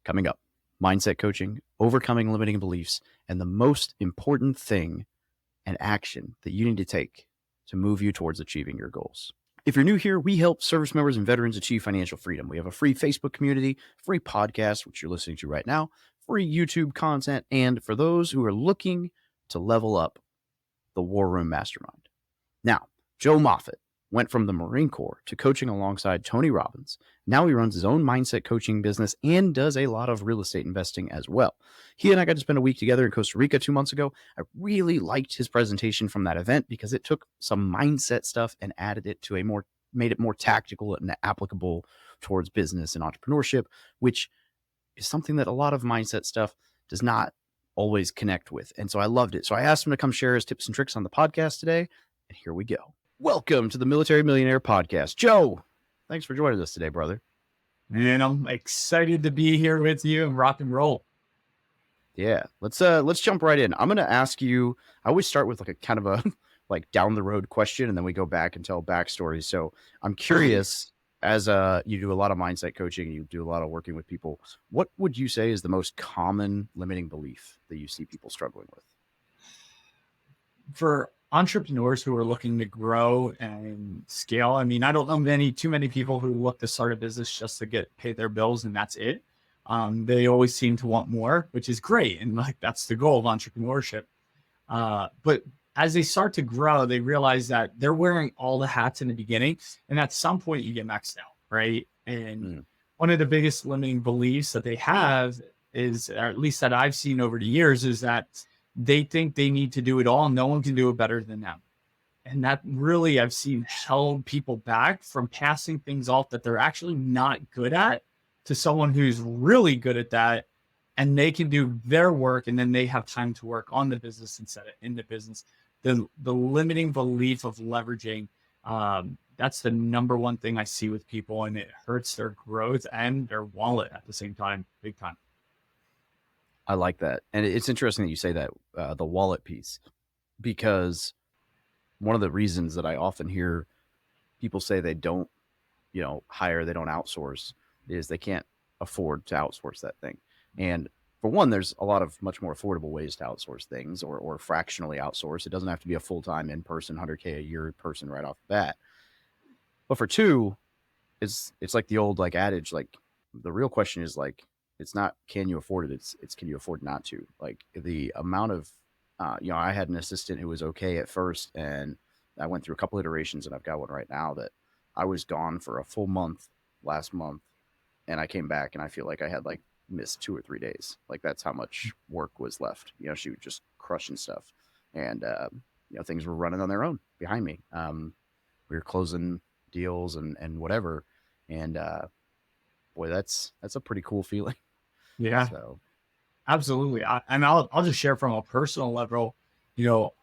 coming up. Mindset coaching, overcoming limiting beliefs, and the most important thing and action that you need to take to move you towards achieving your goals. If you're new here, we help service members and veterans achieve financial freedom. We have a free Facebook community, free podcast, which you're listening to right now, free YouTube content, and for those who are looking to level up, the War Room Mastermind. Now, Joe Moffett went from the Marine Corps to coaching alongside Tony Robbins. Now he runs his own mindset coaching business and does a lot of real estate investing as well. He and I got to spend a week together in Costa Rica 2 months ago. I really liked his presentation from that event because it took some mindset stuff and added it to made it more tactical and applicable towards business and entrepreneurship, which is something that a lot of mindset stuff does not always connect with. And so I loved it. So I asked him to come share his tips and tricks on the podcast today. And here we go. Welcome to the Military Millionaire Podcast. Joe, thanks for joining us today, brother. And I'm excited to be here with you and rock and roll. Yeah, let's jump right in. I'm going to ask you, I always start with like a kind of a like down the road question, and then we go back and tell backstories. So I'm curious, as you do a lot of mindset coaching and you do a lot of working with people, what would you say is the most common limiting belief that you see people struggling with? For entrepreneurs who are looking to grow and scale, I mean, I don't know too many people who look to start a business just to pay their bills and that's it. They always seem to want more, which is great. And like, that's the goal of entrepreneurship. But as they start to grow, they realize that they're wearing all the hats in the beginning. And at some point you get maxed out, right? And one of the biggest limiting beliefs that they have is, or at least that I've seen over the years, is that they think they need to do it all. No one can do it better than them. And that really, I've seen, held people back from passing things off that they're actually not good at to someone who's really good at that. And they can do their work, and then they have time to work on the business instead of in the business. The limiting belief of leveraging, that's the number one thing I see with people, and it hurts their growth and their wallet at the same time, big time. I like that. And it's interesting that you say that, the wallet piece, because one of the reasons that I often hear people say they don't, hire, they don't outsource, is they can't afford to outsource that thing. And for one, there's a lot of much more affordable ways to outsource things or fractionally outsource. It doesn't have to be a full-time in-person 100K a year person right off the bat. But for two, it's like the old like adage, like the real question is like, it's not, can you afford it? It's can you afford not to? Like the amount of, I had an assistant who was okay at first, and I went through a couple iterations, and I've got one right now that I was gone for a full month last month, and I came back and I feel like I had like missed 2 or 3 days. Like that's how much work was left. She was just crushing stuff, and things were running on their own behind me. We were closing deals and whatever, and boy, that's a pretty cool feeling. Yeah, so absolutely. I'll just share from a personal level,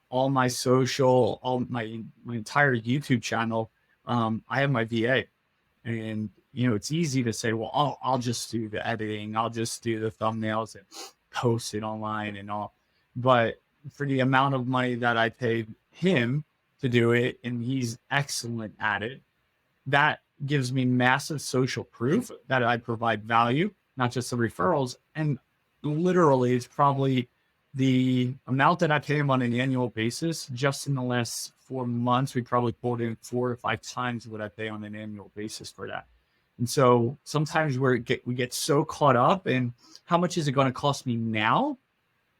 all my social, all my entire YouTube channel, I have my VA, and it's easy to say, well, I'll just do the editing, I'll just do the thumbnails and post it online and all. But for the amount of money that I paid him to do it, and he's excellent at it, that gives me massive social proof that I provide value, not just the referrals. And literally, it's probably the amount that I pay him on an annual basis. Just in the last 4 months, we probably pulled in 4 or 5 times what I pay on an annual basis for that. And so sometimes we get so caught up in how much is it going to cost me now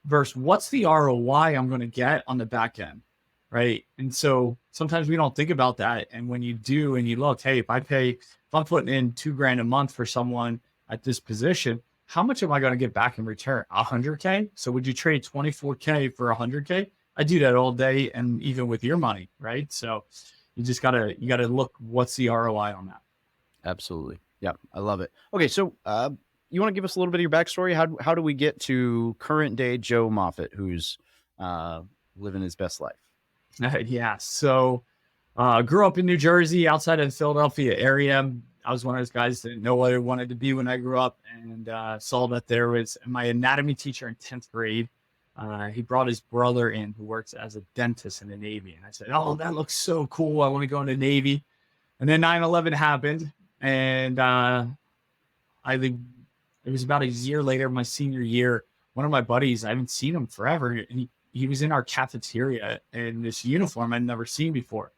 versus what's the ROI I'm going to get on the back end, right? And so sometimes we don't think about that. And when you do and you look, hey, if I'm putting in $2,000 a month for someone at this position, how much am I going to get back in return? 100K? So would you trade 24K for 100K? I do that all day, and even with your money, right? So you just gotta look, what's the ROI on that? Absolutely. Yeah, I love it. Okay, so you want to give us a little bit of your backstory? How do we get to current day Joe Moffett, who's living his best life? Yeah. So grew up in New Jersey, outside of the Philadelphia area. I was one of those guys that didn't know what I wanted to be when I grew up, and saw that there was my anatomy teacher in 10th grade. He brought his brother in who works as a dentist in the Navy. And I said, oh, that looks so cool. I want to go in the Navy. And then 9/11 happened. And I it was about a year later, my senior year, one of my buddies, I haven't seen him forever. And he was in our cafeteria in this uniform I'd never seen before.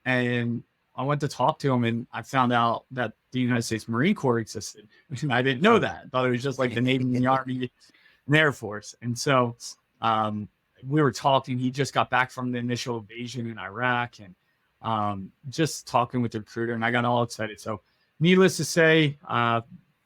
And I went to talk to him, and I found out that the United States Marine Corps existed. And I didn't know Oh. that. I thought it was just like the Navy and the Army and the Air Force. And so um, we were talking. He just got back from the initial invasion in Iraq, and just talking with the recruiter, and I got all excited. So needless to say,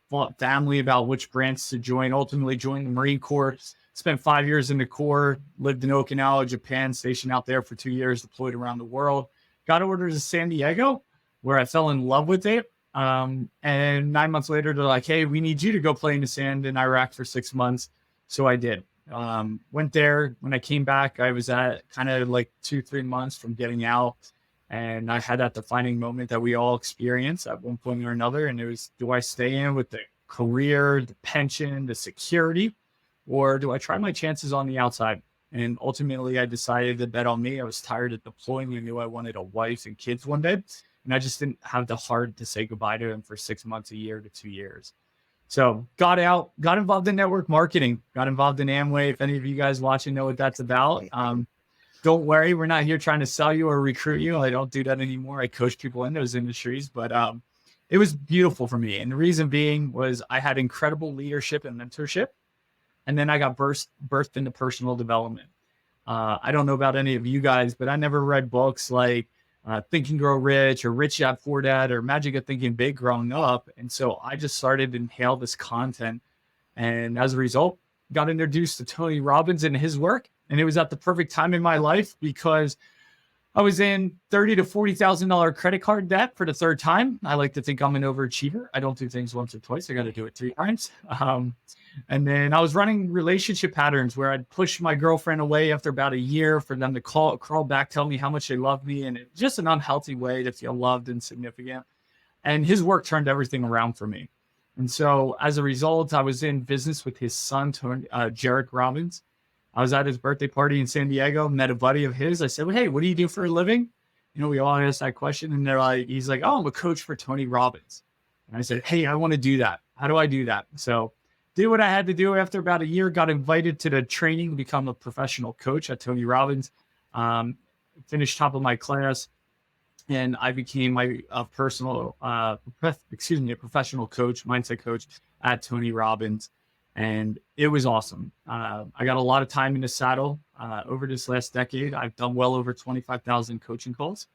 fought family about which branch to join, ultimately joined the Marine Corps, spent 5 years in the Corps, lived in Okinawa, Japan, stationed out there for 2 years, deployed around the world, got orders to San Diego, where I fell in love with it. And 9 months later, they're like, hey, we need you to go play in the sand in Iraq for 6 months. So I did. Went there. When I came back, I was at kind of like 2-3 months from getting out. And I had that defining moment that we all experience at one point or another. And it was, do I stay in with the career, the pension, the security, or do I try my chances on the outside? And ultimately, I decided to bet on me. I was tired of deploying. I knew I wanted a wife and kids one day. And I just didn't have the heart to say goodbye to him for 6 months, a year to 2 years. So got out, got involved in network marketing, got involved in Amway. If any of you guys watching know what that's about, don't worry. We're not here trying to sell you or recruit you. I don't do that anymore. I coach people in those industries, but it was beautiful for me. And the reason being was I had incredible leadership and mentorship. And then I got birthed into personal development. I don't know about any of you guys, but I never read books like Think and Grow Rich or Rich Dad Poor Dad or Magic of Thinking Big growing up. And so I just started to inhale this content. And as a result, got introduced to Tony Robbins and his work. And it was at the perfect time in my life because I was in $30,000 to $40,000 credit card debt for the third time. I like to think I'm an overachiever. I don't do things once or twice. I got to do it 3 times. And then I was running relationship patterns where I'd push my girlfriend away after about a year for them to crawl back, tell me how much they love me, and it's just an unhealthy way to feel loved and significant. And his work turned everything around for me. And so as a result, I was in business with his son, Jarek Robbins. I was at his birthday party in San Diego, met a buddy of his. I said, well, hey, what do you do for a living? You know, we all asked that question. And he's like, oh, I'm a coach for Tony Robbins. And I said, hey, I want to do that. How do I do that? So did what I had to do. After about a year, got invited to the training to become a professional coach at Tony Robbins. Finished top of my class. And I became a professional coach, mindset coach at Tony Robbins. And it was awesome. I got a lot of time in the saddle over this last decade. I've done well over 25,000 coaching calls.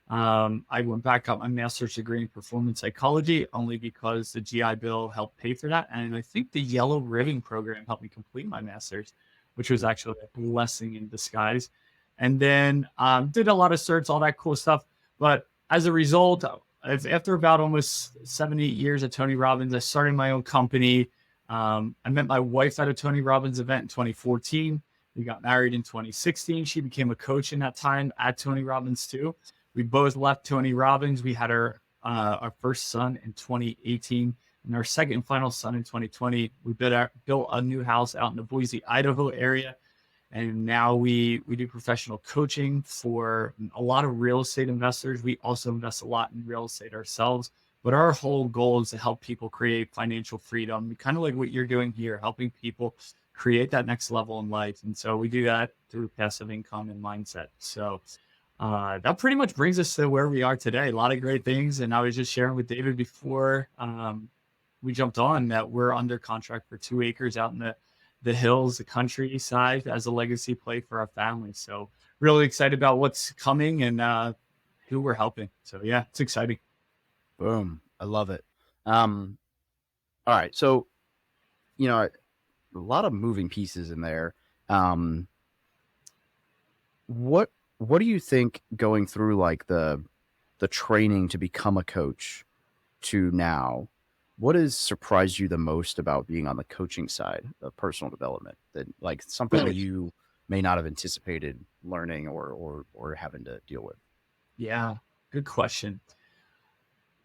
I went back, got my master's degree in performance psychology only because the GI Bill helped pay for that. And I think the Yellow Ribbon program helped me complete my master's, which was actually a blessing in disguise. And then did a lot of certs, all that cool stuff. But as a result, after about almost 7-8 years at Tony Robbins, I started my own company. I met my wife at a Tony Robbins event in 2014. We got married in 2016. She became a coach in that time at Tony Robbins too. We both left Tony Robbins. We had our first son in 2018 and our second and final son in 2020. We built a new house out in the Boise, Idaho area. And now we do professional coaching for a lot of real estate investors. We also invest a lot in real estate ourselves. But our whole goal is to help people create financial freedom, kind of like what you're doing here, helping people create that next level in life. And so we do that through passive income and mindset. So that pretty much brings us to where we are today. A lot of great things. And I was just sharing with David before we jumped on that we're under contract for 2 acres out in the hills, the countryside as a legacy play for our family. So really excited about what's coming and who we're helping. So yeah, it's exciting. Boom. I love it. All right. So, a lot of moving pieces in there. What do you think going through like the training to become a coach to now, what has surprised you the most about being on the coaching side of personal development, that like something that you may not have anticipated learning or having to deal with? Yeah, good question.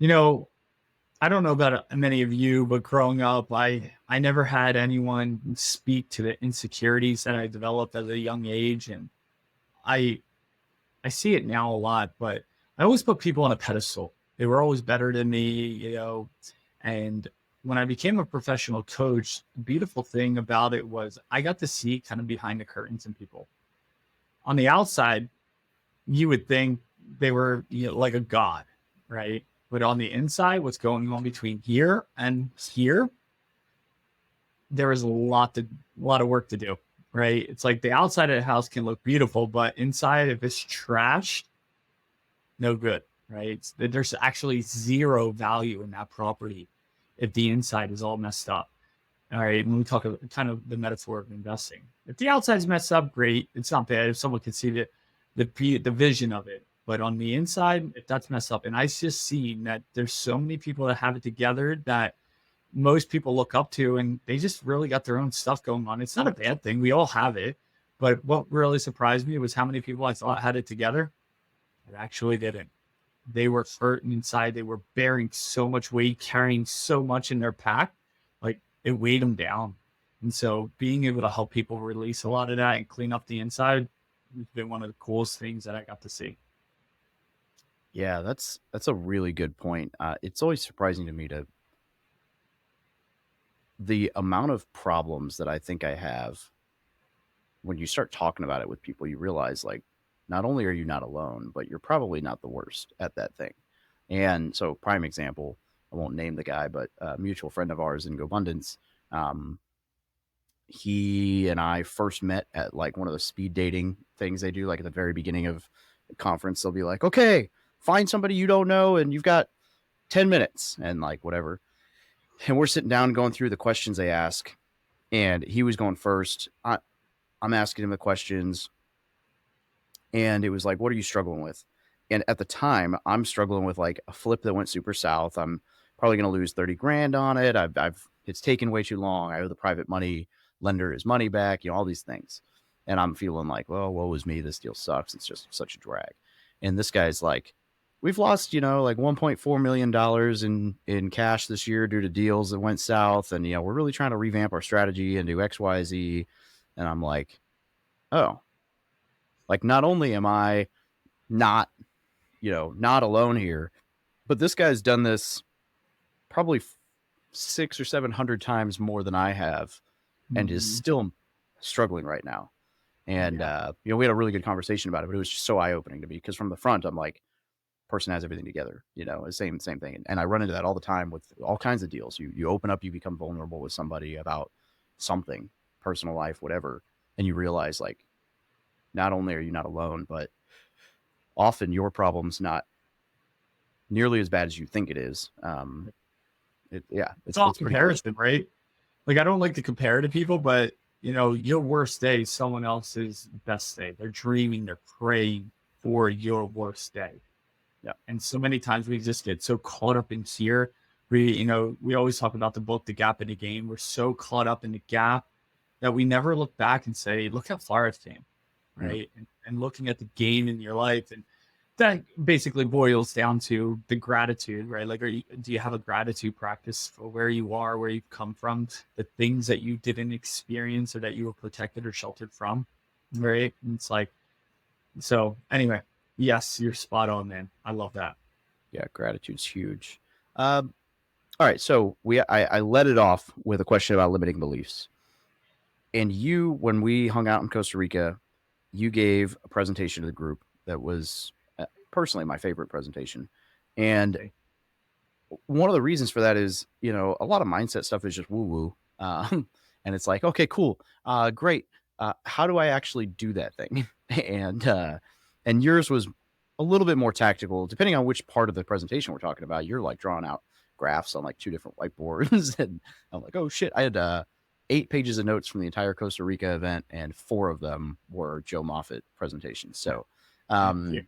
I don't know about many of you, but growing up, I never had anyone speak to the insecurities that I developed at a young age. And I see it now a lot, but I always put people on a pedestal. They were always better than me, and when I became a professional coach, the beautiful thing about it was I got to see kind of behind the curtains in people. On the outside, you would think they were, like a god, right? But on the inside, what's going on between here and here, there is a lot of work to do, right? It's like the outside of the house can look beautiful, but inside, if it's trashed, no good, right? There's actually zero value in that property if the inside is all messed up. All right, when we talk about kind of the metaphor of investing, if the outside's messed up, great, it's not bad. If someone can see the vision of it, but on the inside, if that's messed up, and I just seen that there's so many people that have it together that most people look up to, and they just really got their own stuff going on. It's not a bad thing. We all have it. But what really surprised me was how many people I thought had it together that actually didn't. They were hurting inside. They were bearing so much weight, carrying so much in their pack, like it weighed them down. And so being able to help people release a lot of that and clean up the inside has been one of the coolest things that I got to see. Yeah, that's a really good point. It's always surprising to me to the amount of problems that I think I have when you start talking about it with people, you realize like not only are you not alone, but you're probably not the worst at that thing. And so, prime example, I won't name the guy, but a mutual friend of ours in GoBundance, um, he and I first met at like one of the speed dating things they do, like at the very beginning of the conference. They'll be like, okay, find somebody you don't know, and you've got 10 minutes and like whatever. And we're sitting down going through the questions they ask. And he was going first. I'm asking him the questions. And it was like, what are you struggling with? And at the time, I'm struggling with like a flip that went super south. I'm probably going to lose 30 grand on it. It's taken way too long. I owe the private money lender his money back, all these things. And I'm feeling like, well, woe is me. This deal sucks. It's just such a drag. And this guy's like, we've lost, like $1.4 million in cash this year due to deals that went south. And, we're really trying to revamp our strategy and do X, Y, Z. And I'm like, oh, like not only am I not, not alone here, but this guy's done this probably 600 or 700 times more than I have and is Mhm. still struggling right now. And, Yeah. we had a really good conversation about it, but it was just so eye opening to me because from the front, I'm like, person has everything together, the same thing. And I run into that all the time with all kinds of deals. You open up, you become vulnerable with somebody about something, personal life, whatever. And you realize like, not only are you not alone, but often your problem's not nearly as bad as you think it is. It's all It's pretty cool. comparison, right? Like I don't like to compare to people, but your worst day is someone else's best day. They're dreaming, they're praying for your worst day. Yeah. And so many times we just get so caught up in fear. We always talk about the book, The Gap in the Game. We're so caught up in the gap that we never look back and say, look how far I've came, Mm. right? And looking at the gain in your life. And that basically boils down to the gratitude, right? Like, do you have a gratitude practice for where you are, where you've come from, the things that you didn't experience or that you were protected or sheltered from, right? And it's like, so anyway, yes, you're spot on, man. I love that. Yeah. Gratitude's huge. All right. So I let it off with a question about limiting beliefs. And when we hung out in Costa Rica, you gave a presentation to the group that was personally my favorite presentation. And Okay. one of the reasons for that is, a lot of mindset stuff is just woo woo. And it's like, okay, cool. Great. How do I actually do that thing? And yours was a little bit more tactical, depending on which part of the presentation we're talking about. You're like drawing out graphs on like two different whiteboards. And I'm like, oh shit. I had 8 pages of notes from the entire Costa Rica event, and 4 of them were Joe Moffett presentations. So, Thank you. um,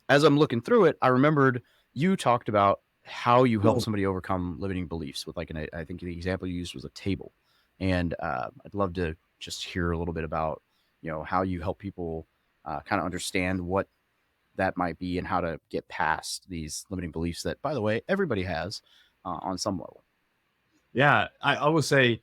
as I'm looking through it, I remembered you talked about how you help somebody overcome limiting beliefs with like I think the example you used was a table. And I'd love to just hear a little bit about, how you help people kind of understand what that might be and how to get past these limiting beliefs that, by the way, everybody has on some level. Yeah, I will say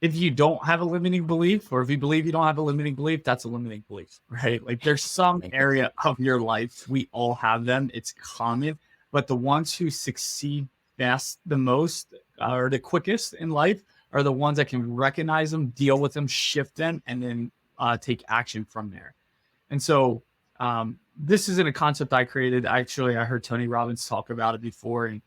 if you don't have a limiting belief, or if you believe you don't have a limiting belief, that's a limiting belief, right? Like there's some Thanks. area of your life, we all have them. It's common, but the ones who succeed best the most are the quickest in life are the ones that can recognize them, deal with them, shift them, and then take action from there. And so this isn't a concept I created. Actually, I heard Tony Robbins talk about it before. And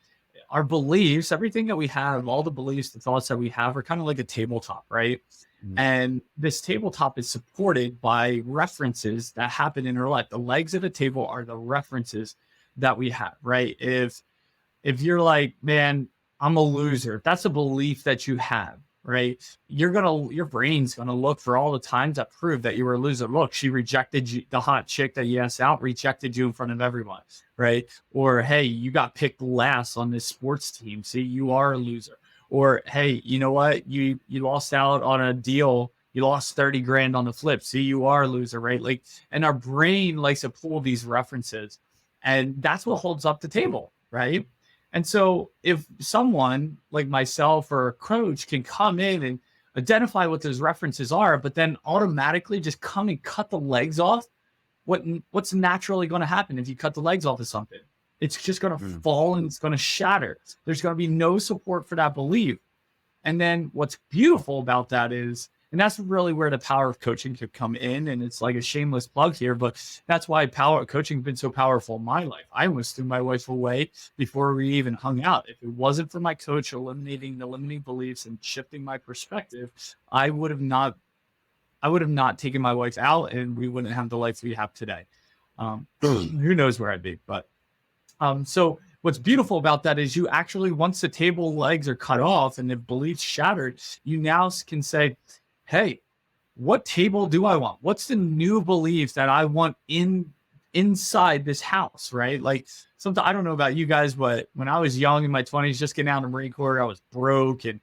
our beliefs, everything that we have, all the beliefs, the thoughts that we have are kind of like a tabletop, right? Mhm. And this tabletop is supported by references that happen in our life. The legs of the table are the references that we have, right? If you're like, man, I'm a loser, that's a belief that you have, right? Your brain's gonna look for all the times that prove that you were a loser. Look, she rejected you, the hot chick that you asked out rejected you in front of everyone, right? Or hey, you got picked last on this sports team. See, you are a loser. Or hey, you know what? You lost out on a deal. You lost 30 grand on the flip. See, you are a loser, right? Like, and our brain likes to pull these references, and that's what holds up the table, right? And so if someone like myself or a coach can come in and identify what those references are, but then automatically just come and cut the legs off, what's naturally going to happen if you cut the legs off of something? It's just going to Mm. fall and it's going to shatter. There's going to be no support for that belief. And then what's beautiful about that is, and that's really where the power of coaching could come in. And it's like a shameless plug here, but that's why power coaching has been so powerful in my life. I almost threw my wife away before we even hung out. If it wasn't for my coach eliminating the limiting beliefs and shifting my perspective, I would have not taken my wife out, and we wouldn't have the life we have today. Who knows where I'd be, but so what's beautiful about that is you actually, once the table legs are cut off and the beliefs shattered, you now can say, hey, what table do I want? What's the new belief that I want inside this house, right? Like sometimes I don't know about you guys, but when I was young in my 20s, just getting out of the Marine Corps, I was broke, and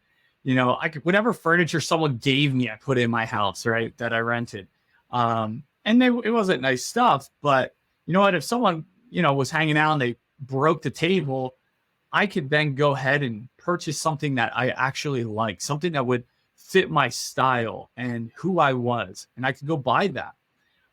I could whatever furniture someone gave me, I put in my house, right? That I rented. And it wasn't nice stuff, but you know what? If someone, was hanging out and they broke the table, I could then go ahead and purchase something that I actually like, something that would fit my style and who I was. And I could go buy that.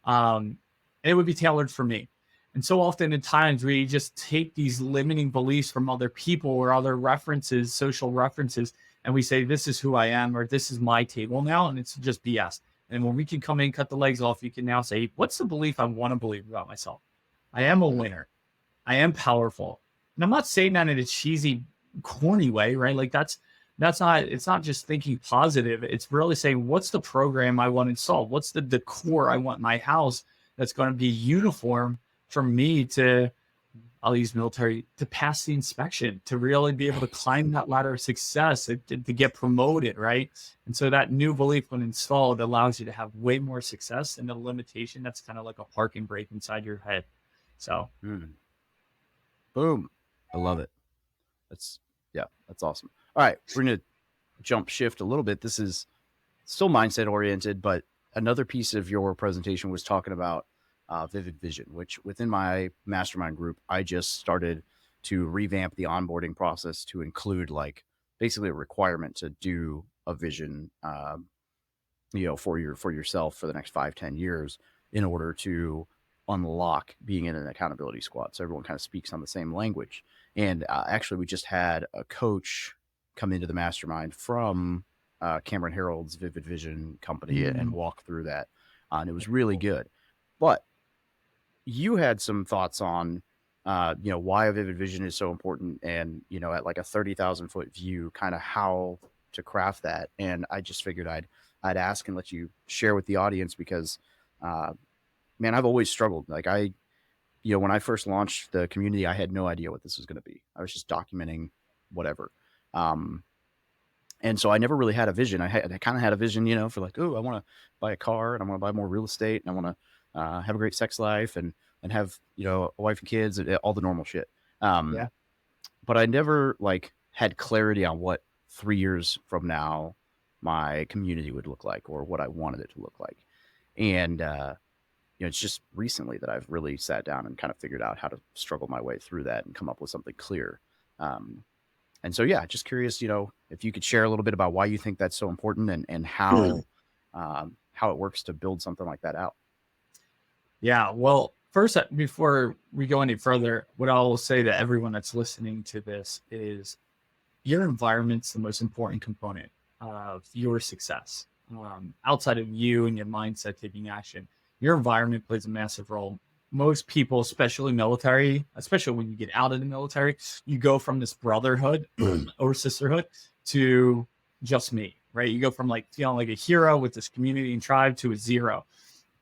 And it would be tailored for me. And so often at times we just take these limiting beliefs from other people or other references, social references, and we say, this is who I am, or this is my table now. And it's just BS. And when we can come in, cut the legs off, you can now say, what's the belief I want to believe about myself? I am a winner. I am powerful. And I'm not saying that in a cheesy, corny way, right? Like that's not, it's not just thinking positive. It's really saying, what's the program I want to install? What's the decor I want in my house that's going to be uniform for me to, I'll use military, to pass the inspection, to really be able to climb that ladder of success, to get promoted, right? And so that new belief, when installed, allows you to have way more success than the limitation that's kind of like a parking brake inside your head. So Mm. Boom. I love it. That's awesome. All right, we're going to jump shift a little bit. This is still mindset oriented, but another piece of your presentation was talking about vivid vision, which within my mastermind group, I just started to revamp the onboarding process to include like basically a requirement to do a vision, for yourself for the next 5-10 years in order to unlock being in an accountability squad. So everyone kind of speaks on the same language. And actually, we just had a coach come into the mastermind from Cameron Harold's Vivid Vision company and walk through that. And it was really good. But you had some thoughts on, why a vivid vision is so important and, at like a 30,000 foot view, kind of how to craft that. And I just figured I'd ask and let you share with the audience because, man, I've always struggled. Like when I first launched the community, I had no idea what this was going to be. I was just documenting whatever. And so I never really had a vision. I kind of had a vision, for like, oh, I want to buy a car and I want to buy more real estate and I want to have a great sex life and have, a wife and kids and all the normal shit. yeah. But I never like had clarity on what 3 years from now my community would look like or what I wanted it to look like. And, it's just recently that I've really sat down and kind of figured out how to struggle my way through that and come up with something clear. And so, yeah, just curious, if you could share a little bit about why you think that's so important and how it works to build something like that out. Yeah. Well, first, before we go any further, what I will say to everyone that's listening to this is your environment's the most important component of your success. Outside of you and your mindset taking action, your environment plays a massive role. Most people, especially military, especially when you get out of the military, you go from this brotherhood or sisterhood to just me, right? You go from like feeling like a hero with this community and tribe to a zero.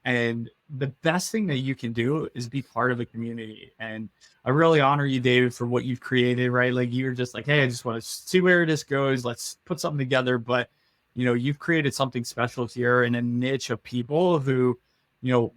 And the best thing that you can do is be part of a community. And I really honor you, David, for what you've created, right? Like you're just like, hey, I just want to see where this goes. Let's put something together. But, you've created something special here in a niche of people who,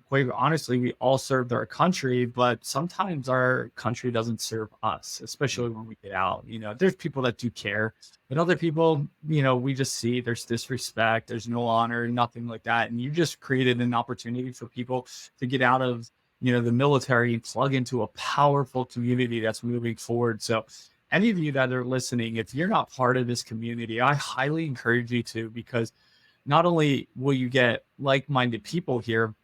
quite honestly, we all serve our country, but sometimes our country doesn't serve us, especially when we get out. There's people that do care, but other people, we just see there's disrespect, there's no honor, nothing like that. And you just created an opportunity for people to get out of, the military and plug into a powerful community that's moving forward. So any of you that are listening, if you're not part of this community, I highly encourage you to, because not only will you get like-minded people here,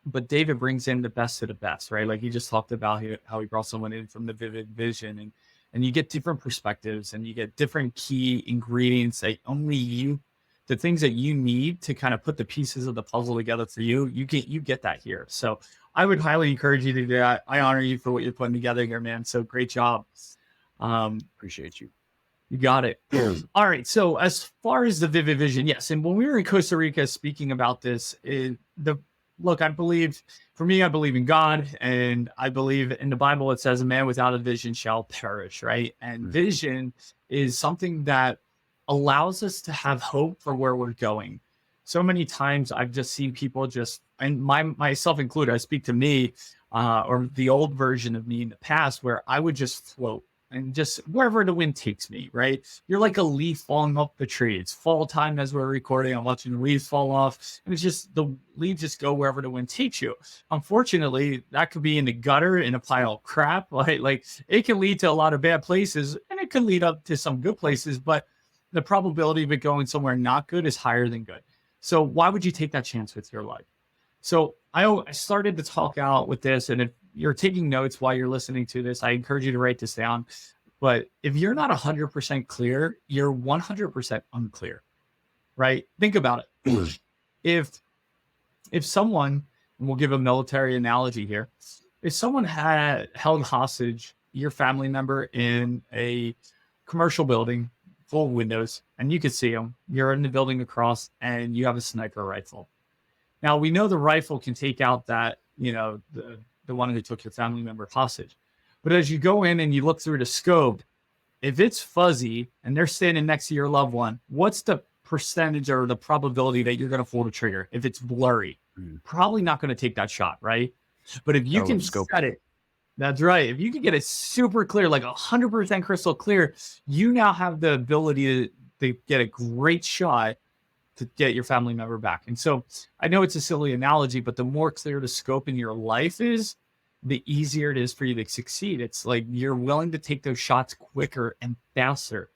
but David brings in the best of the best, right? Like he just talked about how he brought someone in from the vivid vision, and you get different perspectives and you get different key ingredients that only the things that you need to kind of put the pieces of the puzzle together for you get that here. So I would highly encourage you to do that. I honor you for what you're putting together here, man. So great job. Appreciate you. You got it. All right. So as far as the vivid vision, yes. And when we were in Costa Rica speaking about this, I believe in God, and I believe in the Bible, it says a man without a vision shall perish, right? And vision is something that allows us to have hope for where we're going. So many times I've just seen people and myself included, I speak to me, or the old version of me in the past, where I would just float and just wherever the wind takes me, right? You're like a leaf falling off the tree. It's fall time as we're recording. I'm watching the leaves fall off, and it's just the leaves just go wherever the wind takes you. Unfortunately, that could be in the gutter, in a pile of crap, right? Like it can lead to a lot of bad places, and it can lead up to some good places, but the probability of it going somewhere not good is higher than good. So why would you take that chance with your life? So I started to talk out with this, and if you're taking notes while you're listening to this, I encourage you to write this down. But if you're not 100% clear, you're 100% unclear, right? Think about it. If someone, and we'll give a military analogy here, if someone had held hostage your family member in a commercial building full of windows, and you could see them, you're in the building across, and you have a sniper rifle. Now, we know the rifle can take out that, the one who took your family member hostage. But as you go in and you look through the scope, if it's fuzzy and they're standing next to your loved one, what's the percentage or the probability that you're going to pull the trigger? If it's blurry, probably not going to take that shot, right? But if you can set it, that's right. If you can get it super clear, like 100% crystal clear, you now have the ability to get a great shot to get your family member back. And so I know it's a silly analogy, but the more clear the scope in your life is, the easier it is for you to succeed. It's like you're willing to take those shots quicker and faster.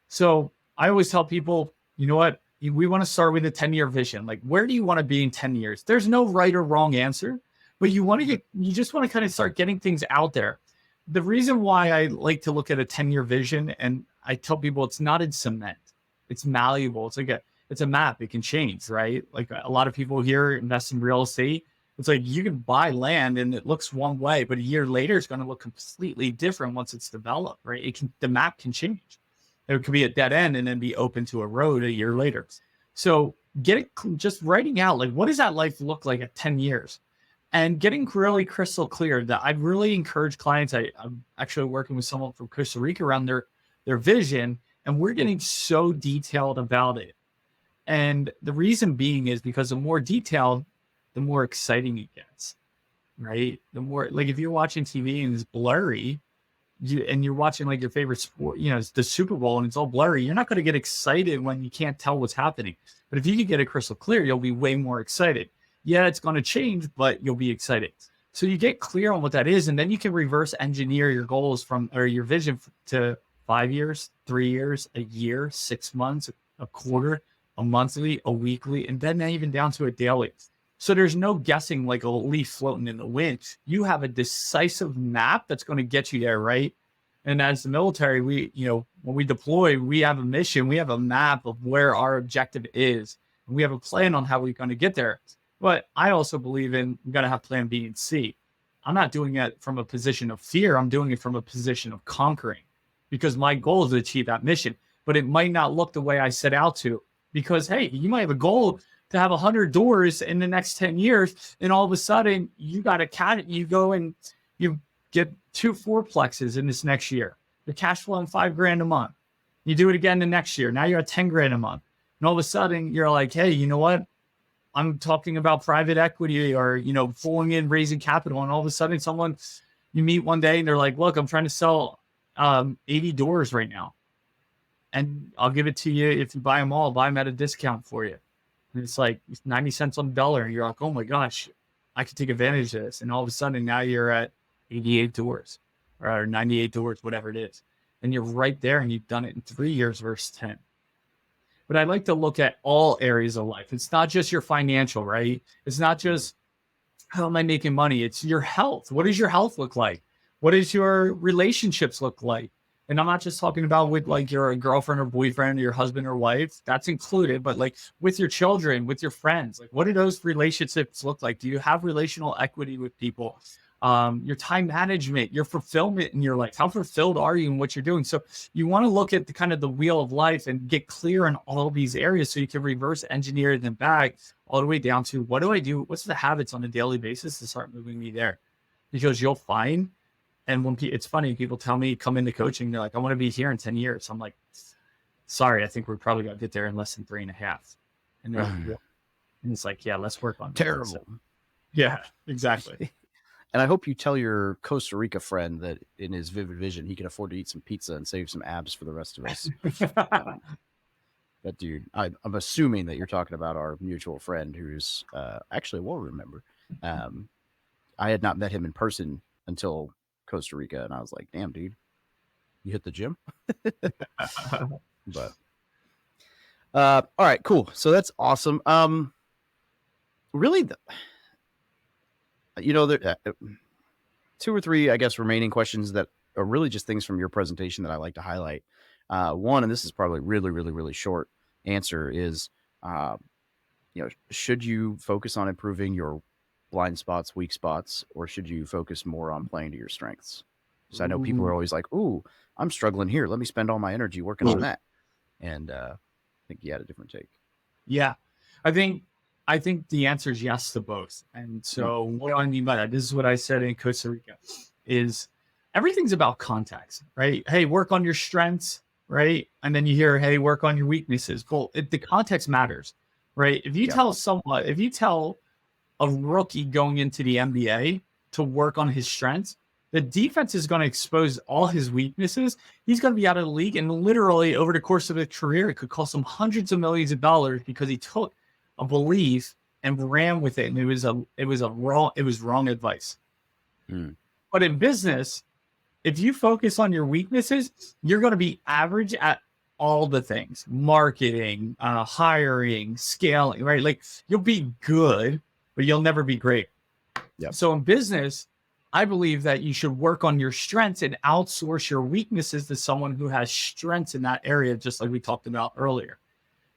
So I always tell people, you know what? We want to start with a 10-year vision. Like, where do you want to be in 10 years? There's no right or wrong answer, but you just want to kind of start getting things out there. The reason why I like to look at a 10-year vision, and I tell people it's not in cement, it's malleable. It's a map. It can change, right? Like a lot of people here invest in real estate. It's like you can buy land and it looks one way, but a year later it's going to look completely different once it's developed, right? The map can change. It could be a dead end and then be open to a road a year later. So just writing out, like, what does that life look like at 10 years? And getting really crystal clear. That I really encourage clients. I'm actually working with someone from Costa Rica around their vision, and we're getting so detailed about it. And the reason being is because the more detailed, the more exciting it gets, right? The more, like, if you're watching TV and it's blurry, and you're watching like your favorite sport, it's the Super Bowl and it's all blurry, you're not going to get excited when you can't tell what's happening. But if you can get it crystal clear, you'll be way more excited. Yeah, it's going to change, but you'll be excited. So you get clear on what that is, and then you can reverse engineer your goals or your vision to 5 years, 3 years, a year, 6 months, a quarter, a monthly, a weekly, and then even down to a daily. So there's no guessing like a leaf floating in the wind. You have a decisive map that's going to get you there, right? And as the military, when we deploy, we have a mission, we have a map of where our objective is. And we have a plan on how we're going to get there. But I also believe in we got to have plan B and C. I'm not doing it from a position of fear. I'm doing it from a position of conquering, because my goal is to achieve that mission. But it might not look the way I set out to, because, hey, you might have a goal to have 100 doors in the next 10 years. And all of a sudden you got you go and you get 2 fourplexes in this next year. You're cash flowing $5,000 a month. You do it again the next year. Now you're at 10 grand a month. And all of a sudden you're like, hey, you know what? I'm talking about private equity or, pulling in, raising capital. And all of a sudden you meet one day and they're like, look, I'm trying to sell 80 doors right now. And I'll give it to you. If you buy them all, buy them at a discount for you. And it's like 90 cents on the dollar. And you're like, oh my gosh, I could take advantage of this. And all of a sudden now you're at 88 doors or 98 doors, whatever it is. And you're right there and you've done it in 3 years versus 10. But I like to look at all areas of life. It's not just your financial, right? It's not just how am I making money? It's your health. What does your health look like? What does your relationships look like? And I'm not just talking about with like your girlfriend or boyfriend or your husband or wife. That's included, but like with your children, with your friends, like what do those relationships look like? Do you have relational equity with people? Your time management, your fulfillment in your life. How fulfilled are you in what you're doing? So you want to look at the kind of the wheel of life and get clear in all these areas so you can reverse engineer them back all the way down to what do I do? What's the habits on a daily basis to start moving me there? Because you'll find, and when it's funny, people tell me come into coaching, they're like, I want to be here in 10 years. I'm like, sorry, I think we're probably going to get there in less than 3.5. And they're like, yeah. And it's like, yeah, let's work on terrible. So, yeah, exactly. And I hope you tell your Costa Rica friend that in his vivid vision, he can afford to eat some pizza and save some abs for the rest of us. That dude, I'm assuming that you're talking about our mutual friend who's actually a war room member. I had not met him in person until Costa Rica, and I was like, damn, dude, you hit the gym? But all right, cool. So that's awesome. Really, there 2 or 3, I guess, remaining questions that are really just things from your presentation that I like to highlight. One, and this is probably really, really, really short answer is, should you focus on improving your blind spots, weak spots, or should you focus more on playing to your strengths? So I know people are always like, ooh, I'm struggling here. Let me spend all my energy working on that. And I think you had a different take. Yeah, I think the answer is yes to both. And so what do I mean by that? This is what I said in Costa Rica is everything's about context, right? Hey, work on your strengths, right? And then you hear, hey, work on your weaknesses. Well, the context matters, right? If you tell a rookie going into the NBA to work on his strengths, the defense is going to expose all his weaknesses. He's going to be out of the league. And literally over the course of his career, it could cost him hundreds of millions of dollars because he took a belief and ran with it. And it was wrong advice. But in business, if you focus on your weaknesses, you're going to be average at all the things, marketing, hiring, scaling, right? Like you'll be good, but you'll never be great. Yep. So in business, I believe that you should work on your strengths and outsource your weaknesses to someone who has strengths in that area, just like we talked about earlier.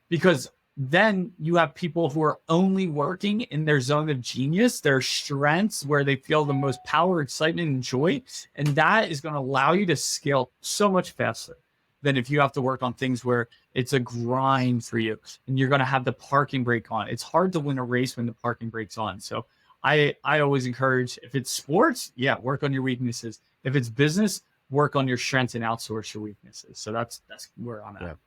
Because then you have people who are only working in their zone of genius, their strengths, where they feel the most power, excitement, and joy. And that is going to allow you to scale so much faster than if you have to work on things where it's a grind for you and you're going to have the parking brake on. It's hard to win a race when the parking brake's on. So I always encourage, if it's sports, yeah, work on your weaknesses. If it's business, work on your strengths and outsource your weaknesses. So that's where I'm at.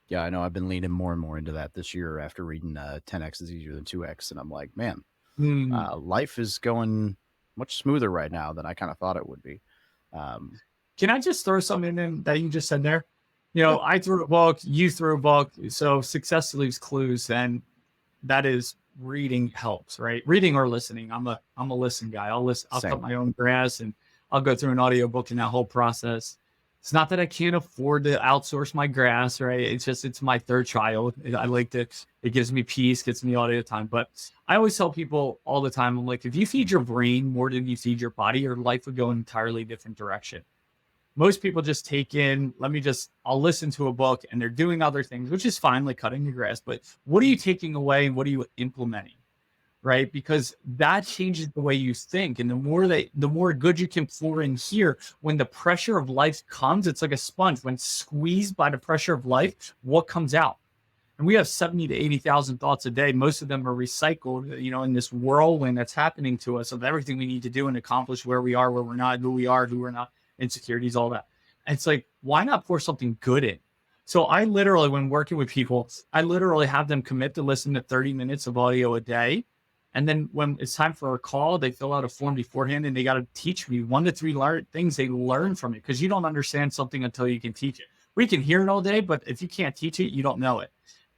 Yeah, I know I've been leaning more and more into that this year after reading 10X is easier than 2X. And I'm like, man, life is going much smoother right now than I kind of thought it would be. Can I just throw something in that you just said there? I threw a book, you threw a book. So success leaves clues. And that is reading helps, right? Reading or listening. I'm a listen guy. I'll listen. I'll cut my own grass and I'll go through an audiobook in that whole process. It's not that I can't afford to outsource my grass, right? It's my third child. I like to, it gives me peace, gets me audio time. But I always tell people all the time, I'm like, if you feed your brain more than you feed your body, your life would go an entirely different direction. Most people just take in, I'll listen to a book, and they're doing other things, which is fine, like cutting the grass. But what are you taking away and what are you implementing? Right? Because that changes the way you think. And the more good you can pour in here, when the pressure of life comes, it's like a sponge. When squeezed by the pressure of life, what comes out? And we have 70 to 80,000 thoughts a day. Most of them are recycled, in this whirlwind that's happening to us of everything we need to do and accomplish, where we are, where we're not, who we are, who we're not, insecurities, all that. And it's like, why not pour something good in? So I literally, when working with people, I literally have them commit to listen to 30 minutes of audio a day. And then when it's time for a call, they fill out a form beforehand, and they got to teach me 1 to 3 things they learn from it, because you don't understand something until you can teach it. We can hear it all day, but if you can't teach it, you don't know it.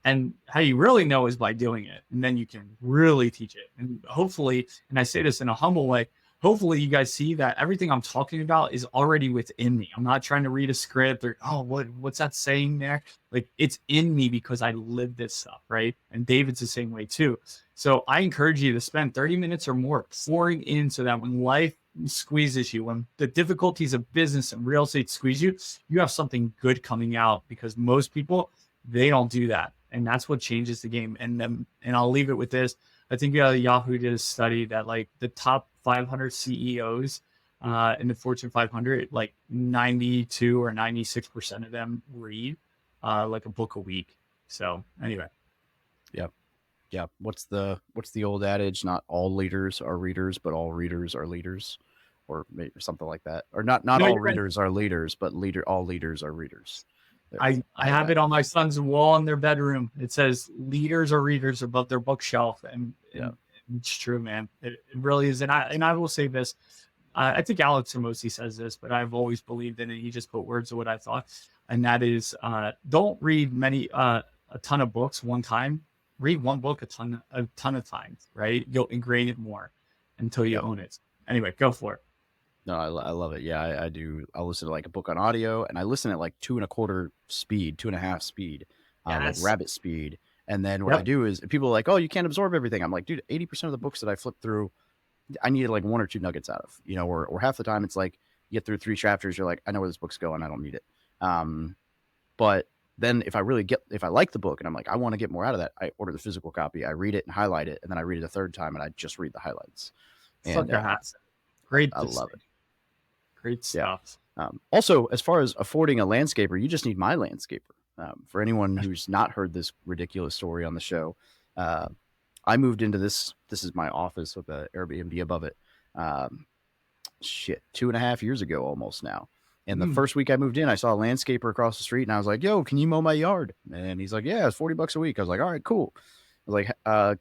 And how you really know is by doing it. And then you can really teach it. And hopefully, and I say this in a humble way, hopefully you guys see that everything I'm talking about is already within me. I'm not trying to read a script or, what's that saying there? Like, it's in me because I live this stuff, right? And David's the same way too. So I encourage you to spend 30 minutes or more pouring in, so that when life squeezes you, when the difficulties of business and real estate squeeze you, you have something good coming out, because most people, they don't do that. And that's what changes the game. And I'll leave it with this. I think Yahoo did a study that, like, the top 500 CEOs in the Fortune 500, like 92 or 96% of them read like a book a week. So anyway. Yeah. What's the old adage? Not all leaders are readers, but all readers are leaders, or maybe something like that. Or not No, all you're right. readers are leaders, but all leaders are readers. I have it on my son's wall in their bedroom. It says leaders are readers above their bookshelf. And it's true, man. It really is. And I will say this. I think Alex Hermosi says this, but I've always believed in it. He just put words to what I thought. And that is, don't read a ton of books one time. Read one book a ton of times, right? You'll ingrain it more until you own it. Anyway, go for it. No, I love it. Yeah, I do. I'll listen to like a book on audio, and I listen at like 2.25 speed, 2.5 speed, like rabbit speed. And then what I do is, people are like, "Oh, you can't absorb everything." I'm like, dude, 80% of the books that I flip through, I needed like 1 or 2 nuggets out of, or half the time it's like you get through 3 chapters, you're like, I know where this book's going, I don't need it. But then if I like the book and I'm like, I want to get more out of that, I order the physical copy, I read it and highlight it, and then I read it a third time and I just read the highlights. And great. I love it. Great stuff. Also, as far as affording a landscaper, you just need my landscaper. For anyone who's not heard this ridiculous story on the show, I moved into this. This is my office with an Airbnb above it. 2.5 years ago, almost now. And the first week I moved in, I saw a landscaper across the street, and I was like, "Yo, can you mow my yard?" And he's like, "Yeah, it's $40 a week." I was like, "All right, cool." I was like,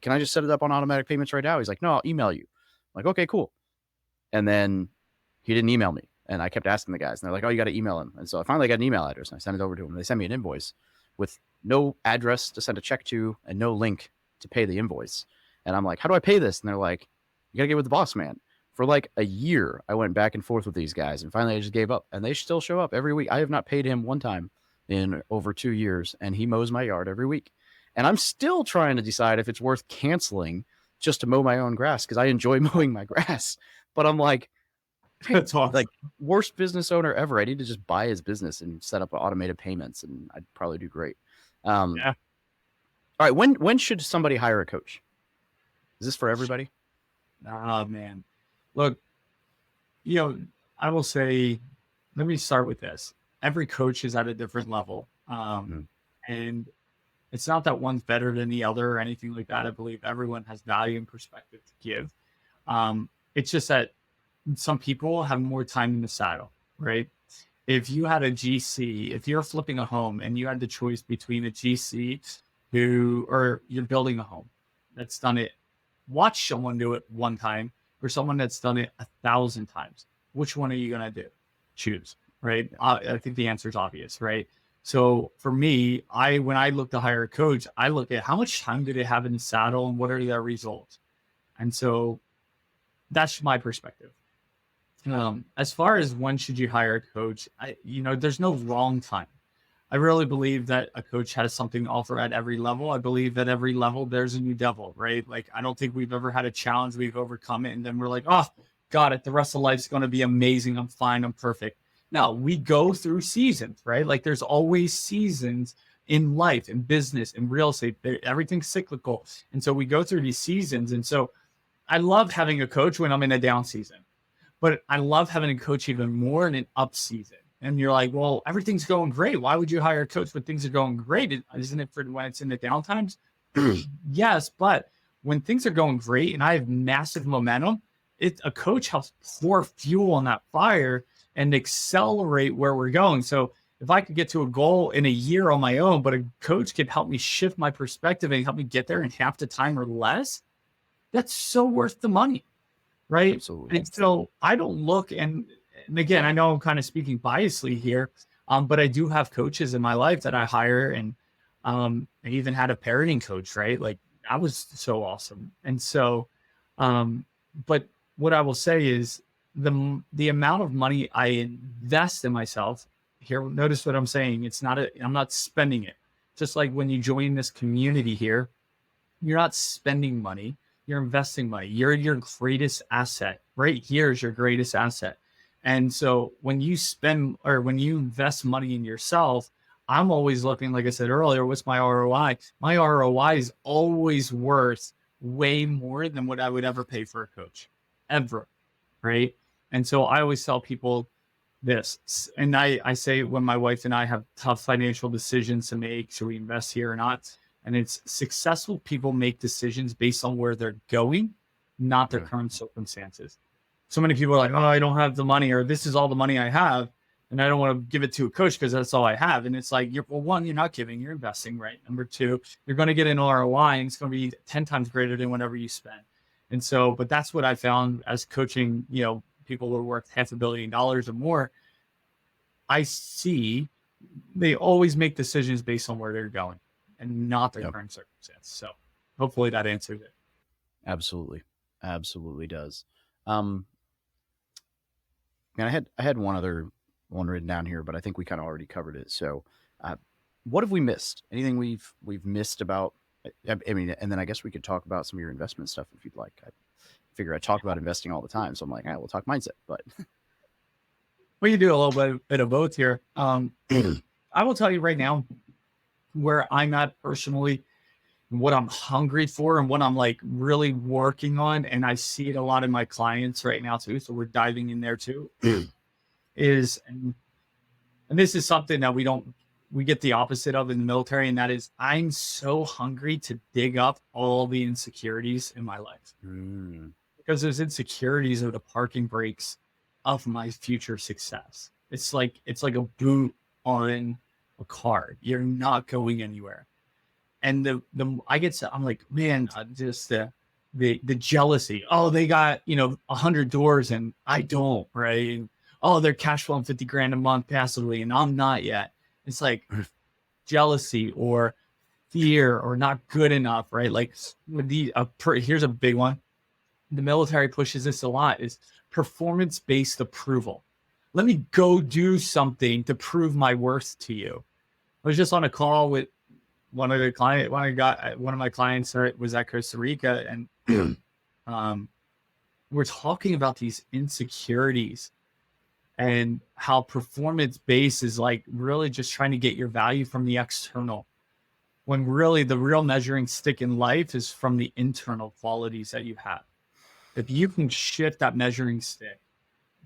"Can I just set it up on automatic payments right now?" He's like, "No, I'll email you." I'm like, "Okay, cool." And then he didn't email me, and I kept asking the guys, and they're like, "Oh, you got to email him." And so I finally got an email address, and I sent it over to them. They sent me an invoice with no address to send a check to and no link to pay the invoice. And I'm like, "How do I pay this?" And they're like, "You got to get with the boss man." For like a year, I went back and forth with these guys, and finally I just gave up. And they still show up every week. I have not paid him one time in over 2 years, and he mows my yard every week. And I'm still trying to decide if it's worth canceling just to mow my own grass, because I enjoy mowing my grass. But I'm like, That's awesome. like, worst business owner ever. I need to just buy his business and set up automated payments, and I'd probably do great. All right, when should somebody hire a coach? Is this for everybody? Oh, man. Look, I will say, let me start with this. Every coach is at a different level. And it's not that one's better than the other or anything like that. I believe everyone has value and perspective to give. It's just that some people have more time in the saddle, right? If you had a GC, if you're flipping a home and you had the choice between a GC or you're building a home that's done it, watch someone do it one time, or someone that's done it 1,000 times, which one are you going to do? Choose, right? I think the answer is obvious, right? So for me, when I look to hire a coach, I look at how much time do they have in the saddle and what are their results? And so that's my perspective. As far as when should you hire a coach, there's no wrong time. I really believe that a coach has something to offer at every level. I believe at every level, there's a new devil, right? Like, I don't think we've ever had a challenge, we've overcome it, and then we're like, oh, got it. The rest of life's going to be amazing. I'm fine. I'm perfect. No, we go through seasons, right? Like there's always seasons in life, in business, in real estate. Everything's cyclical. And so we go through these seasons. And so I love having a coach when I'm in a down season, but I love having a coach even more in an up season. And you're like, well, everything's going great. Why would you hire a coach when things are going great? Isn't it for when it's in the down times? Yes, but when things are going great and I have massive momentum, a coach helps pour fuel on that fire and accelerate where we're going. So if I could get to a goal in a year on my own, but a coach could help me shift my perspective and help me get there in half the time or less, that's so worth the money, right? Absolutely. And so I don't look, and again, I know I'm kind of speaking biasly here, but I do have coaches in my life that I hire, and I even had a parenting coach, right? Like that was so awesome. And so, but what I will say is the amount of money I invest in myself here, notice what I'm saying. I'm not spending it. Just like when you join this community here, you're not spending money, you're investing money. You're your greatest asset. Right here is your greatest asset. And so when you spend or when you invest money in yourself, I'm always looking, like I said earlier, what's my ROI? My ROI is always worth way more than what I would ever pay for a coach, ever. Right. And so I always tell people this, and I say when my wife and I have tough financial decisions to make, should we invest here or not? And it's successful people make decisions based on where they're going, not their current circumstances. So many people are like, oh, I don't have the money, or this is all the money I have, and I don't want to give it to a coach because that's all I have. And it's like, well, one, you're not giving, you're investing, right? Number two, you're going to get an ROI, and it's going to be 10 times greater than whatever you spend. And so, but that's what I found as coaching, people who are worth $500 million or more. I see they always make decisions based on where they're going and not their current circumstance. So hopefully that answers it. Absolutely. Absolutely does. Man, I had one written down here, but I think we kind of already covered it. So, what have we missed? Anything we've missed about? I mean, and then I guess we could talk about some of your investment stuff if you'd like. I figure I talk about investing all the time, so I'm like, all right, we'll talk mindset. But we can do a little bit of both here. I will tell you right now where I'm at personally, what I'm hungry for, and what I'm like really working on, and I see it a lot in my clients right now too. So we're diving in there too. is and this is something that we get the opposite of in the military, and that is I'm so hungry to dig up all the insecurities in my life because those insecurities are the parking brakes of my future success. It's like a boot on a car. You're not going anywhere. And I'm like, man, just the jealousy. Oh, they got 100 doors and I don't, right? And, oh, they're cash flowing 50 grand a month passively and I'm not yet. It's like jealousy or fear or not good enough, right? Like here's a big one. The military pushes this a lot, is performance-based approval. Let me go do something to prove my worth to you. I was just on a call with one of my clients was at Costa Rica, and we're talking about these insecurities and how performance-based is like really just trying to get your value from the external, when really the real measuring stick in life is from the internal qualities that you have. If you can shift that measuring stick,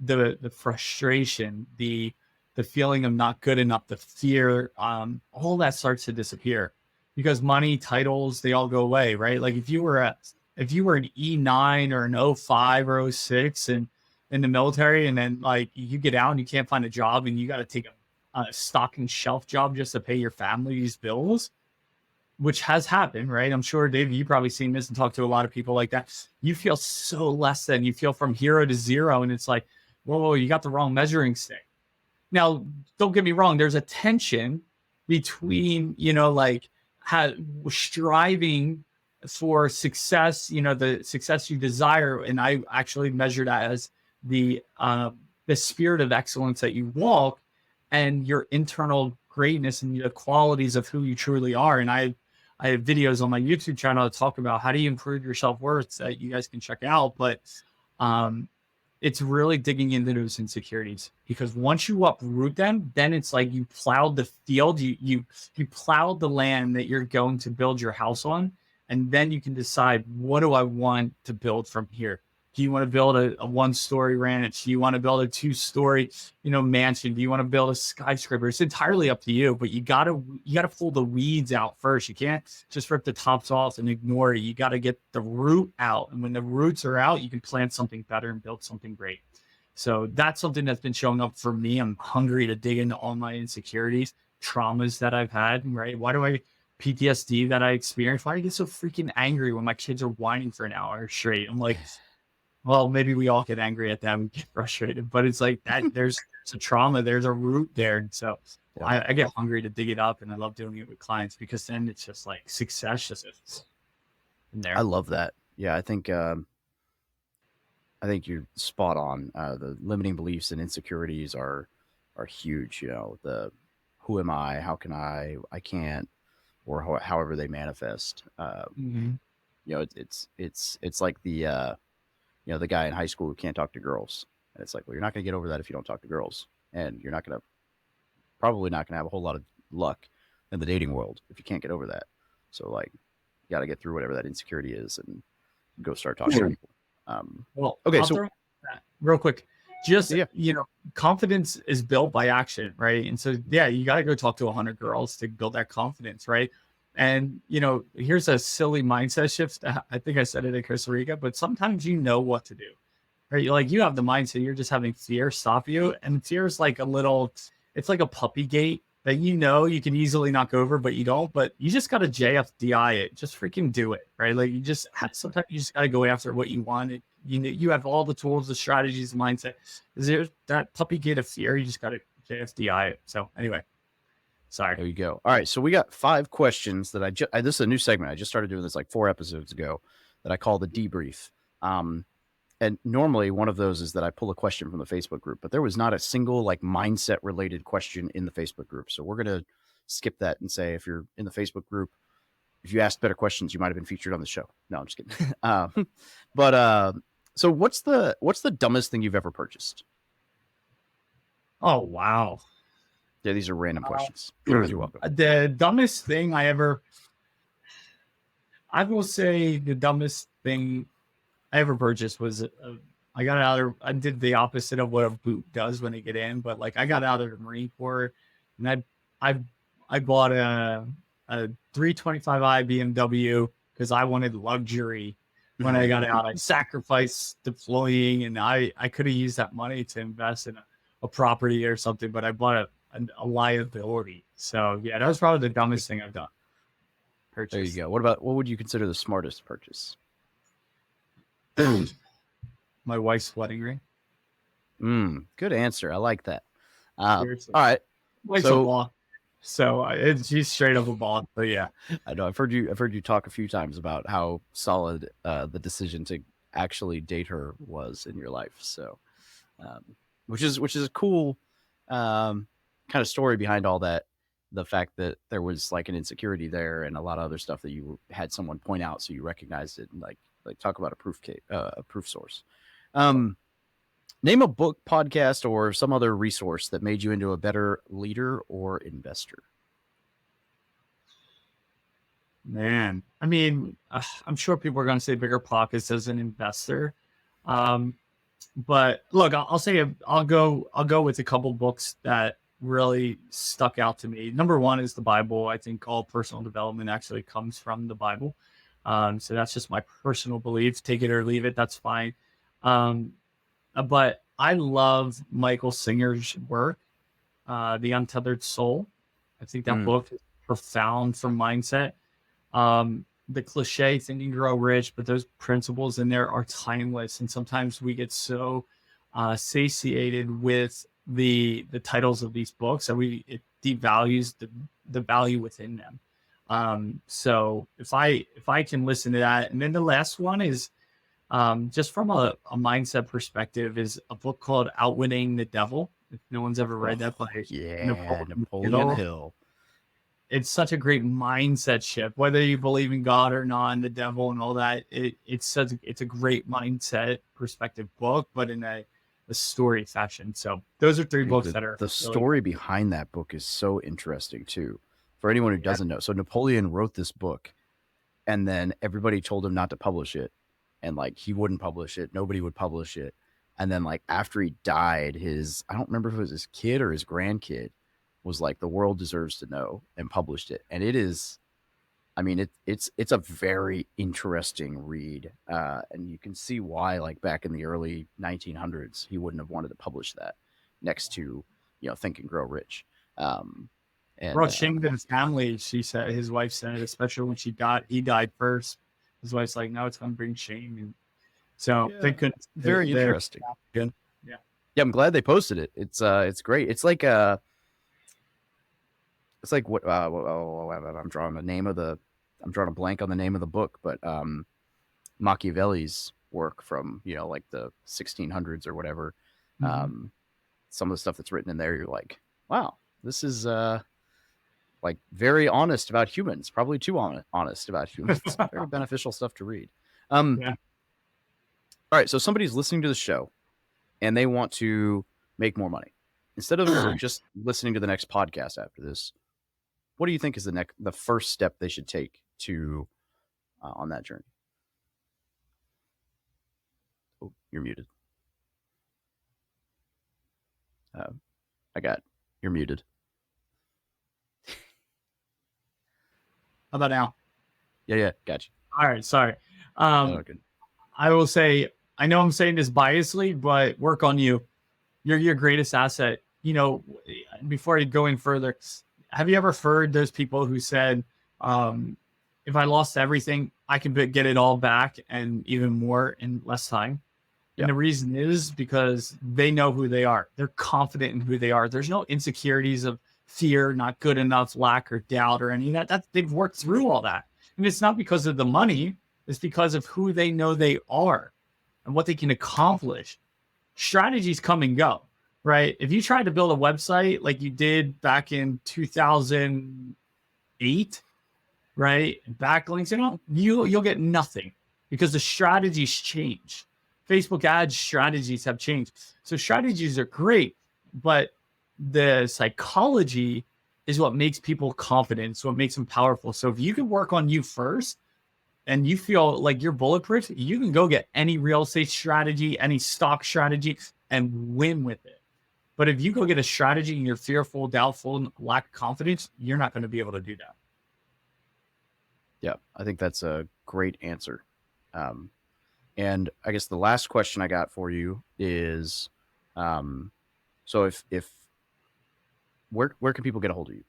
the frustration, the feeling of not good enough, the fear, all that starts to disappear, because money, titles, they all go away, right? Like if you were an E9 or an 05 or 06 and in the military, and then like you get out and you can't find a job and you got to take a stocking shelf job just to pay your family's bills, which has happened, right? I'm sure, Dave, you've probably seen this and talked to a lot of people like that. You feel so less than, you feel from hero to zero. And it's like, whoa, you got the wrong measuring stick. Now, don't get me wrong. There's a tension between, striving for success, the success you desire. And I actually measure that as the spirit of excellence that you walk and your internal greatness and the qualities of who you truly are. And I have videos on my YouTube channel that talk about how do you improve your self-worth that you guys can check out. But it's really digging into those insecurities, because once you uproot them, then it's like you plowed the field, you plowed the land that you're going to build your house on, and then you can decide, what do I want to build from here? Do you want to build a one-story ranch? Do you want to build a two-story, mansion? Do you want to build a skyscraper? It's entirely up to you, but you gotta pull the weeds out first. You can't just rip the tops off and ignore it. You got to get the root out, and when the roots are out, you can plant something better and build something great. So that's something that's been showing up for me. I'm hungry to dig into all my insecurities, traumas that I've had. Right? Why do I PTSD that I experienced? Why do I get so freaking angry when my kids are whining for an hour straight? I'm like, well, maybe we all get angry at them and get frustrated, but it's like that there's a trauma, there's a root there. So Yeah. I get hungry to dig it up, and I love doing it with clients, because then it's just like success just in there. I love that. Yeah, I think you're spot on. The limiting beliefs and insecurities are huge. The who am I? How can I can't, or however they manifest. Mhm. It's like the guy in high school who can't talk to girls, and it's like, well, you're not going to get over that if you don't talk to girls, and you're probably not going to have a whole lot of luck in the dating world if you can't get over that. So like, you got to get through whatever that insecurity is and go start talking to people. Well, Okay, I'll so throw that real quick. Just, yeah, confidence is built by action, right? And so, yeah, you got to go talk to 100 girls to build that confidence, right? And, here's a silly mindset shift. I think I said it in Costa Rica, but sometimes you know what to do, right? You have the mindset, you're just having fear stop you. And fear is like it's like a puppy gate that you can easily knock over, but you don't. But you just got to JFDI it. Just freaking do it, right? Like sometimes you just got to go after what you want. You have all the tools, the strategies, the mindset. Is there that puppy gate of fear? You just got to JFDI it. So anyway, sorry. there you go. All right, so we got 5 questions that this is a new segment. I just started doing this like 4 episodes ago that I call the debrief. And normally one of those is that I pull a question from the Facebook group, but there was not a single like mindset related question in the Facebook group. So we're going to skip that and say, if you're in the Facebook group, if you asked better questions, you might've been featured on the show. No, I'm just kidding. So what's the dumbest thing you've ever purchased? Oh, wow. Yeah, these are random questions. You're welcome. The dumbest thing I will say the dumbest thing I ever purchased was I got out of, I did the opposite of what a boot does when they get in, but like I got out of the Marine Corps, and I bought a 325i BMW because I wanted luxury when I got out. I sacrificed deploying, and I could have used that money to invest in a property or something, but I bought a liability. So yeah, that was probably the dumbest thing I've done. Purchase. There you go. What would you consider the smartest purchase? My wife's wedding ring. Good answer. I like that. All Seriously. right. Wife's a ball. So she's straight up a ball. But yeah, I know I've heard you talk a few times about how solid the decision to actually date her was in your life. So, which is a cool kind of story behind all that. The fact that there was like an insecurity there and a lot of other stuff that you had someone point out, so you recognized it, and like talk about a proof source. Name a book, podcast, or some other resource that made you into a better leader or investor. man. I mean, I'm sure people are going to say Bigger Pockets as an investor. But look, I'll say I'll go with a couple books that really stuck out to me. Number one is the Bible. I think all personal development actually comes from the Bible. So that's just my personal belief. Take it or leave it. That's fine. But I love Michael Singer's work, The Untethered Soul. I think that book is profound for mindset. The cliche, think and grow rich, but those principles in there are timeless. And sometimes we get so satiated with the titles of these books that it devalues the value within them. So if I can listen to that, and then the last one is just from a mindset perspective, is a book called Outwitting the Devil. If no one's ever read that by Napoleon Hill. it's such a great mindset shift, whether you believe in God or not, and the devil and all that. It's a great mindset perspective book, but in a story fashion. So those are three books that are The really story behind that book is so interesting too. For anyone who good. Yeah. doesn't know, so Napoleon wrote this book, and then everybody told him not to publish it, and like he wouldn't publish it, nobody would publish it, and then like after he died, his, I don't remember if it was his kid or his grandkid, was like, the world deserves to know, and published it. And it is, I mean, it's a very interesting read, and you can see why, like back in the early 1900s, he wouldn't have wanted to publish that next to, Think and Grow Rich. And Brought shame to his family. She said, his wife said, especially when he died first. His wife's like, no, it's going to bring shame. And so yeah, they could, very interesting. good. Yeah. Yeah, I'm glad they posted it. It's great. It's like what I'm drawing a blank on the name of the book, but Machiavelli's work from like the 1600s or whatever. Mm-hmm. Some of the stuff that's written in there, you're like, wow, this is like very honest about humans, probably too honest about humans. Very beneficial stuff to read. Yeah. All right, so somebody's listening to the show and they want to make more money. Instead of just listening to the next podcast after this, what do you think is the first step they should take to on that journey? Oh, you're muted. You're muted. How about now? Yeah, got you. All right, sorry. Okay. I will say, I know I'm saying this biasly, but work on you. You're your greatest asset. Before I go in further, have you ever heard those people who said, if I lost everything, I can get it all back and even more in less time? Yeah. And the reason is because they know who they are. They're confident in who they are. There's no insecurities of fear, not good enough, lack, or doubt, or any of that. They've worked through all that. And it's not because of the money. It's because of who they know they are and what they can accomplish. Strategies come and go, right? If you tried to build a website like you did back in 2008, right? Backlinks, you'll get nothing because the strategies change. Facebook ads strategies have changed. So strategies are great, but the psychology is what makes people confident. So what makes them powerful. So if you can work on you first and you feel like you're bulletproof, you can go get any real estate strategy, any stock strategy, and win with it. But if you go get a strategy and you're fearful, doubtful, and lack of confidence, you're not going to be able to do that. Yeah, I think that's a great answer. And I guess the last question I got for you is, so if where can people get a hold of you?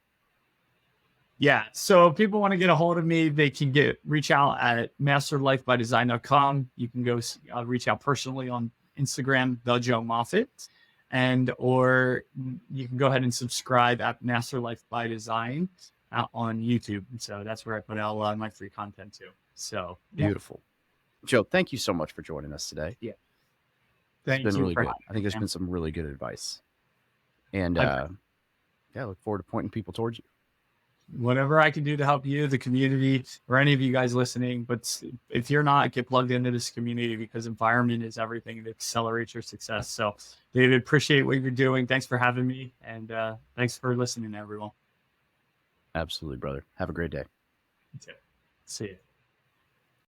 Yeah. So if people want to get a hold of me, they can reach out at masterlifebydesign.com. You can go reach out personally on Instagram, the Joe Moffett, or you can go ahead and subscribe at Master Life by Design on YouTube. So that's where I put out a lot of my free content too. So beautiful. Joe, thank you so much for joining us today. Yeah. It's been really good. I think there's been some really good advice. And I look forward to pointing people towards you. Whatever I can do to help you, the community, or any of you guys listening. But if you're not, get plugged into this community because environment is everything that accelerates your success. So, David, appreciate what you're doing. Thanks for having me. And thanks for listening, everyone. Absolutely, brother. Have a great day. You too. See you.